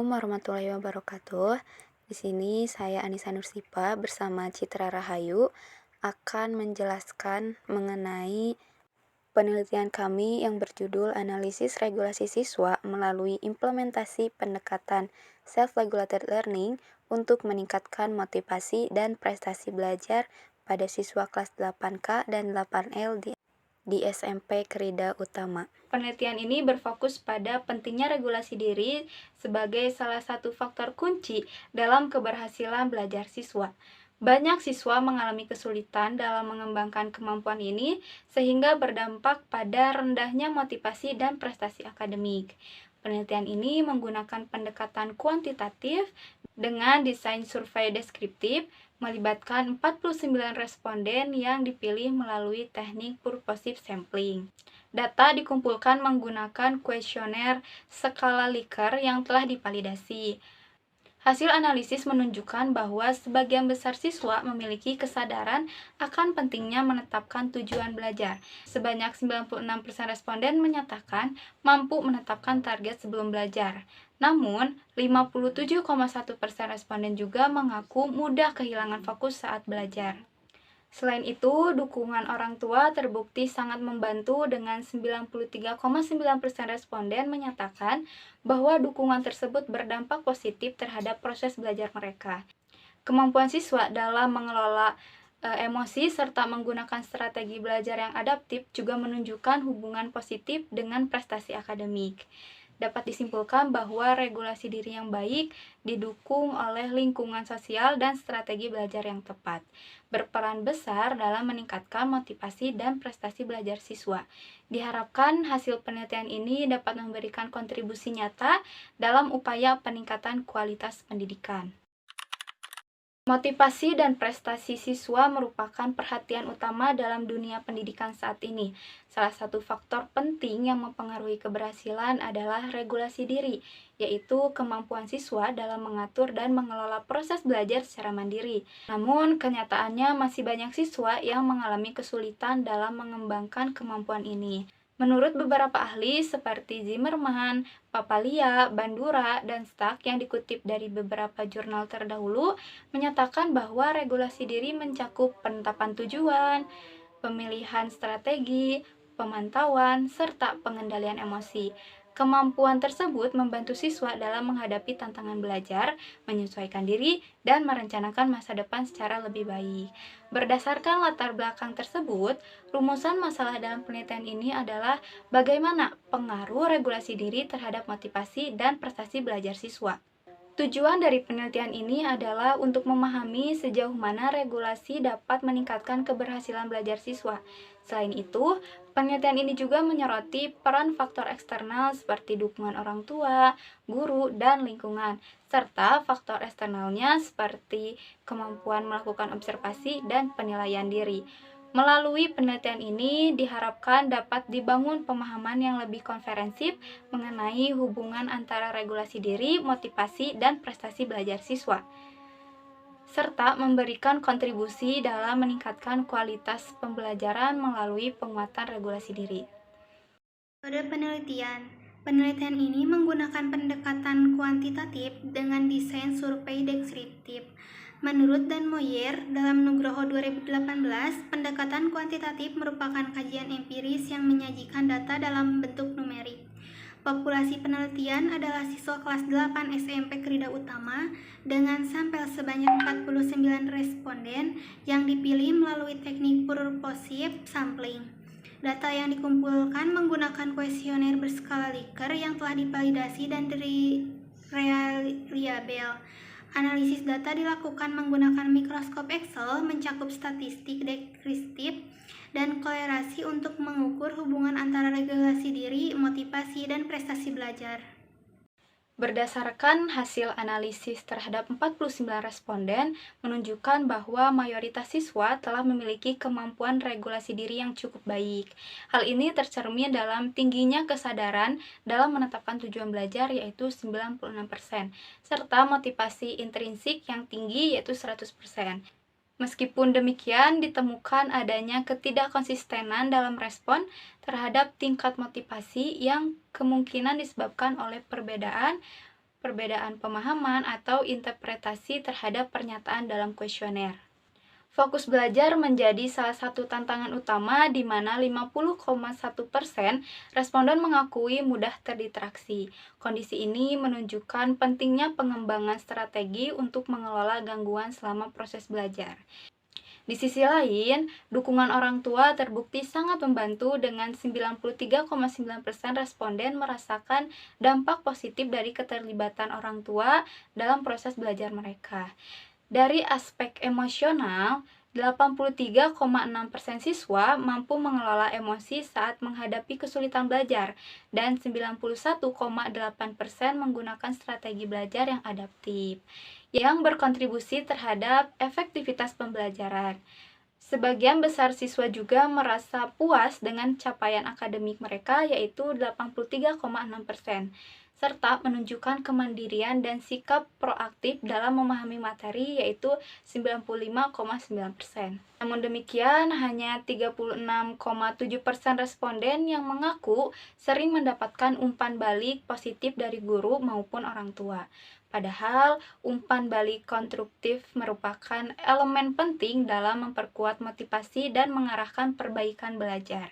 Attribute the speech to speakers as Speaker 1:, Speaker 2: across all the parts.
Speaker 1: Assalamualaikum warahmatullahi wabarakatuh. Di sini saya Anissa Nursipa bersama Citra Rahayu akan menjelaskan mengenai penelitian kami yang berjudul Analisis Regulasi Siswa melalui implementasi pendekatan Self-Regulated Learning untuk meningkatkan motivasi dan prestasi belajar pada siswa kelas 8K dan 8L di SMP Krida Utama. Penelitian ini berfokus pada pentingnya regulasi diri sebagai salah satu faktor kunci dalam keberhasilan belajar siswa. Banyak siswa mengalami kesulitan dalam mengembangkan kemampuan ini sehingga berdampak pada rendahnya motivasi dan prestasi akademik. Penelitian ini menggunakan pendekatan kuantitatif dengan desain survei deskriptif melibatkan 49 responden yang dipilih melalui teknik purposive sampling. Data dikumpulkan menggunakan kuesioner skala Likert yang telah divalidasi. Hasil analisis menunjukkan bahwa sebagian besar siswa memiliki kesadaran akan pentingnya menetapkan tujuan belajar. Sebanyak 96% responden menyatakan mampu menetapkan target sebelum belajar. Namun, 57,1% responden juga mengaku mudah kehilangan fokus saat belajar. Selain itu, dukungan orang tua terbukti sangat membantu dengan 93,9% responden menyatakan bahwa dukungan tersebut berdampak positif terhadap proses belajar mereka. Kemampuan siswa dalam mengelola emosi serta menggunakan strategi belajar yang adaptif juga menunjukkan hubungan positif dengan prestasi akademik. Dapat disimpulkan bahwa regulasi diri yang baik didukung oleh lingkungan sosial dan strategi belajar yang tepat, berperan besar dalam meningkatkan motivasi dan prestasi belajar siswa. Diharapkan hasil penelitian ini dapat memberikan kontribusi nyata dalam upaya peningkatan kualitas pendidikan. Motivasi dan prestasi siswa merupakan perhatian utama dalam dunia pendidikan saat ini. Salah satu faktor penting yang mempengaruhi keberhasilan adalah regulasi diri, yaitu kemampuan siswa dalam mengatur dan mengelola proses belajar secara mandiri. Namun, kenyataannya masih banyak siswa yang mengalami kesulitan dalam mengembangkan kemampuan ini. Menurut beberapa ahli seperti Zimmerman, Papalia, Bandura, dan Stark yang dikutip dari beberapa jurnal terdahulu, menyatakan bahwa regulasi diri mencakup penetapan tujuan, pemilihan strategi, pemantauan, serta pengendalian emosi. Kemampuan tersebut membantu siswa dalam menghadapi tantangan belajar, menyesuaikan diri, dan merencanakan masa depan secara lebih baik. Berdasarkan latar belakang tersebut, rumusan masalah dalam penelitian ini adalah bagaimana pengaruh regulasi diri terhadap motivasi dan prestasi belajar siswa. Tujuan dari penelitian ini adalah untuk memahami sejauh mana regulasi dapat meningkatkan keberhasilan belajar siswa. Selain itu, penelitian ini juga menyoroti peran faktor eksternal seperti dukungan orang tua, guru, dan lingkungan, serta faktor eksternalnya seperti kemampuan melakukan observasi dan penilaian diri. Melalui penelitian ini diharapkan dapat dibangun pemahaman yang lebih komprehensif mengenai hubungan antara regulasi diri, motivasi, dan prestasi belajar siswa, serta memberikan kontribusi dalam meningkatkan kualitas pembelajaran melalui penguatan regulasi diri.
Speaker 2: Metode penelitian. Penelitian ini menggunakan pendekatan kuantitatif dengan desain survei deskriptif. Menurut Dan Moyer, dalam Nugroho 2018, pendekatan kuantitatif merupakan kajian empiris yang menyajikan data dalam bentuk numerik. Populasi penelitian adalah siswa kelas 8 SMP Krida Utama dengan sampel sebanyak 49 responden yang dipilih melalui teknik purposive sampling. Data yang dikumpulkan menggunakan kuesioner berskala Likert yang telah divalidasi dan reliabel. Analisis data dilakukan menggunakan mikroskop Excel mencakup statistik deskriptif dan kolerasi untuk mengukur hubungan antara regulasi diri, motivasi, dan prestasi belajar.
Speaker 1: Berdasarkan hasil analisis terhadap 49 responden menunjukkan bahwa mayoritas siswa telah memiliki kemampuan regulasi diri yang cukup baik. Hal ini tercermin dalam tingginya kesadaran dalam menetapkan tujuan belajar yaitu 96%, serta motivasi intrinsik yang tinggi yaitu 100%. Meskipun demikian, ditemukan adanya ketidakkonsistenan dalam respon terhadap tingkat motivasi yang kemungkinan disebabkan oleh perbedaan perbedaan pemahaman atau interpretasi terhadap pernyataan dalam kuesioner. Fokus belajar menjadi salah satu tantangan utama di mana 50,1% responden mengakui mudah terdistraksi. Kondisi ini menunjukkan pentingnya pengembangan strategi untuk mengelola gangguan selama proses belajar. Di sisi lain, dukungan orang tua terbukti sangat membantu dengan 93,9% responden merasakan dampak positif dari keterlibatan orang tua dalam proses belajar mereka. Dari aspek emosional, 83,6% siswa mampu mengelola emosi saat menghadapi kesulitan belajar dan 91,8% menggunakan strategi belajar yang adaptif, yang berkontribusi terhadap efektivitas pembelajaran. Sebagian besar siswa juga merasa puas dengan capaian akademik mereka, yaitu 83,6%. Serta menunjukkan kemandirian dan sikap proaktif dalam memahami materi, yaitu 95,9%. Namun demikian, hanya 36,7% responden yang mengaku sering mendapatkan umpan balik positif dari guru maupun orang tua. Padahal, umpan balik konstruktif merupakan elemen penting dalam memperkuat motivasi dan mengarahkan perbaikan belajar.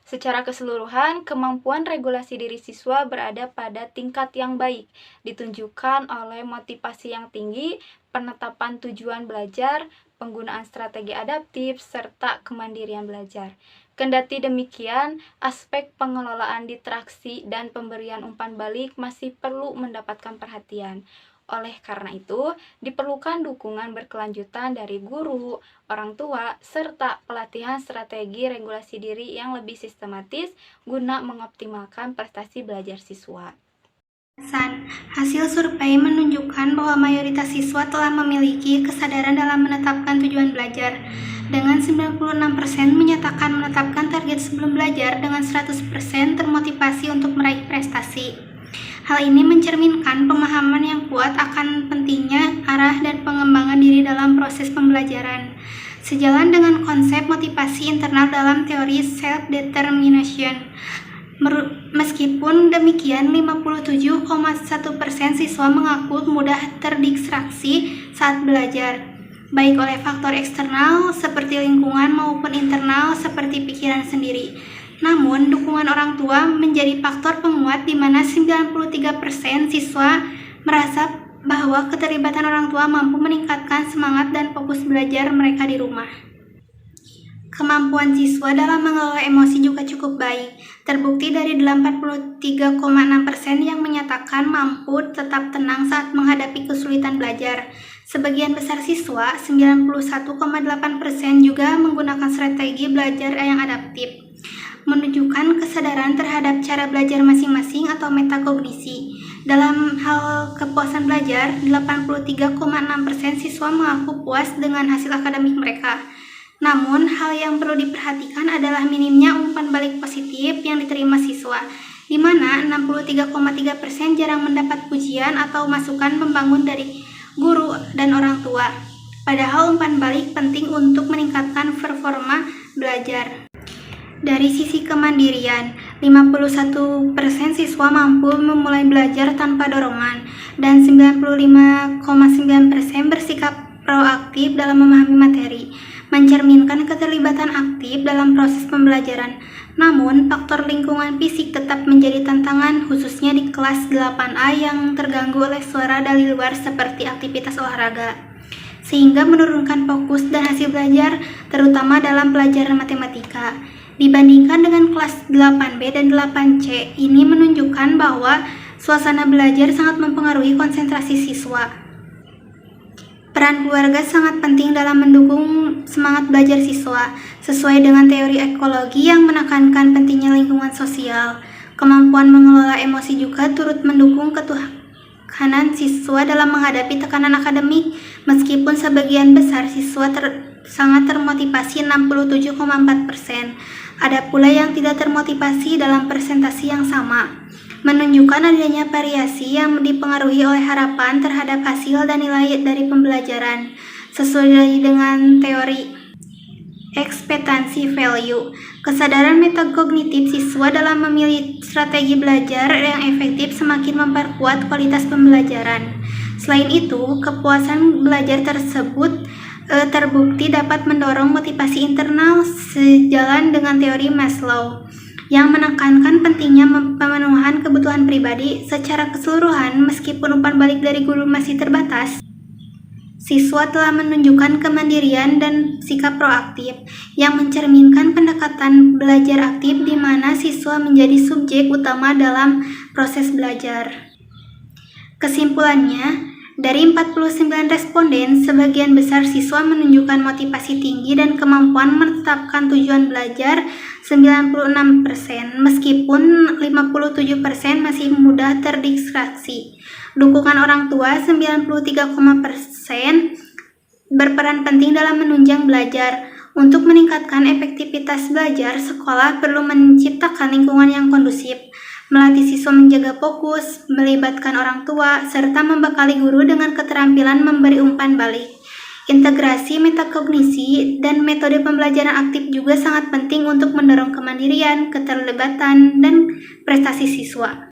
Speaker 1: Secara keseluruhan, kemampuan regulasi diri siswa berada pada tingkat yang baik, ditunjukkan oleh motivasi yang tinggi, penetapan tujuan belajar, penggunaan strategi adaptif, serta kemandirian belajar. Kendati demikian, aspek pengelolaan distraksi dan pemberian umpan balik masih perlu mendapatkan perhatian. Oleh karena itu, diperlukan dukungan berkelanjutan dari guru, orang tua, serta pelatihan strategi regulasi diri yang lebih sistematis guna mengoptimalkan prestasi belajar siswa.
Speaker 2: Hasil survei menunjukkan bahwa mayoritas siswa telah memiliki kesadaran dalam menetapkan tujuan belajar. Dengan 96% menyatakan menetapkan target sebelum belajar dengan 100% termotivasi untuk meraih prestasi. Hal ini mencerminkan pemahaman yang kuat akan pentingnya arah dan pengembangan diri dalam proses pembelajaran. Sejalan dengan konsep motivasi internal dalam teori self-determination. Meskipun demikian, 57,1% siswa mengaku mudah terdistraksi saat belajar, baik oleh faktor eksternal seperti lingkungan maupun internal seperti pikiran sendiri. Namun, dukungan orang tua menjadi faktor penguat di mana 93% siswa merasa bahwa keterlibatan orang tua mampu meningkatkan semangat dan fokus belajar mereka di rumah. Kemampuan siswa dalam mengelola emosi juga cukup baik, terbukti dari 83,6% yang menyatakan mampu tetap tenang saat menghadapi kesulitan belajar. Sebagian besar siswa, 91,8% juga menggunakan strategi belajar yang adaptif, menunjukkan kesadaran terhadap cara belajar masing-masing atau metakognisi. Dalam hal kepuasan belajar, 83,6% siswa mengaku puas dengan hasil akademik mereka. Namun, hal yang perlu diperhatikan adalah minimnya umpan balik positif yang diterima siswa, di mana 63,3% jarang mendapat pujian atau masukan membangun dari guru dan orang tua. Padahal umpan balik penting untuk meningkatkan performa belajar. Dari sisi kemandirian, 51% siswa mampu memulai belajar tanpa dorongan, dan 95,9% bersikap proaktif dalam memahami materi, mencerminkan keterlibatan aktif dalam proses pembelajaran. Namun, faktor lingkungan fisik tetap menjadi tantangan, khususnya di kelas 8A yang terganggu oleh suara dari luar seperti aktivitas olahraga, sehingga menurunkan fokus dan hasil belajar, terutama dalam pelajaran matematika. Dibandingkan dengan kelas 8B dan 8C, ini menunjukkan bahwa suasana belajar sangat mempengaruhi konsentrasi siswa. Peran keluarga sangat penting dalam mendukung semangat belajar siswa, sesuai dengan teori ekologi yang menekankan pentingnya lingkungan sosial. Kemampuan mengelola emosi juga turut mendukung ketuhanan siswa dalam menghadapi tekanan akademik, meskipun sebagian besar siswa sangat termotivasi 67,4%. Ada pula yang tidak termotivasi dalam persentase yang sama, menunjukkan adanya variasi yang dipengaruhi oleh harapan terhadap hasil dan nilai dari pembelajaran. Sesuai dengan teori ekspektasi value, Kesadaran metakognitif siswa dalam memilih strategi belajar yang efektif semakin memperkuat kualitas pembelajaran. Selain itu, kepuasan belajar tersebut terbukti dapat mendorong motivasi internal sejalan dengan teori Maslow yang menekankan pentingnya pemenuhan kebutuhan pribadi secara keseluruhan. Meskipun umpan balik dari guru masih terbatas, siswa telah menunjukkan kemandirian dan sikap proaktif yang mencerminkan pendekatan belajar aktif di mana siswa menjadi subjek utama dalam proses belajar. Kesimpulannya, dari 49 responden, sebagian besar siswa menunjukkan motivasi tinggi dan kemampuan menetapkan tujuan belajar 96%, meskipun 57% masih mudah terdistraksi. Dukungan orang tua 93,% berperan penting dalam menunjang belajar. Untuk meningkatkan efektivitas belajar, sekolah perlu menciptakan lingkungan yang kondusif, melatih siswa menjaga fokus, melibatkan orang tua, serta membekali guru dengan keterampilan memberi umpan balik. Integrasi metakognisi dan metode pembelajaran aktif juga sangat penting untuk mendorong kemandirian, keterlibatan, dan prestasi siswa.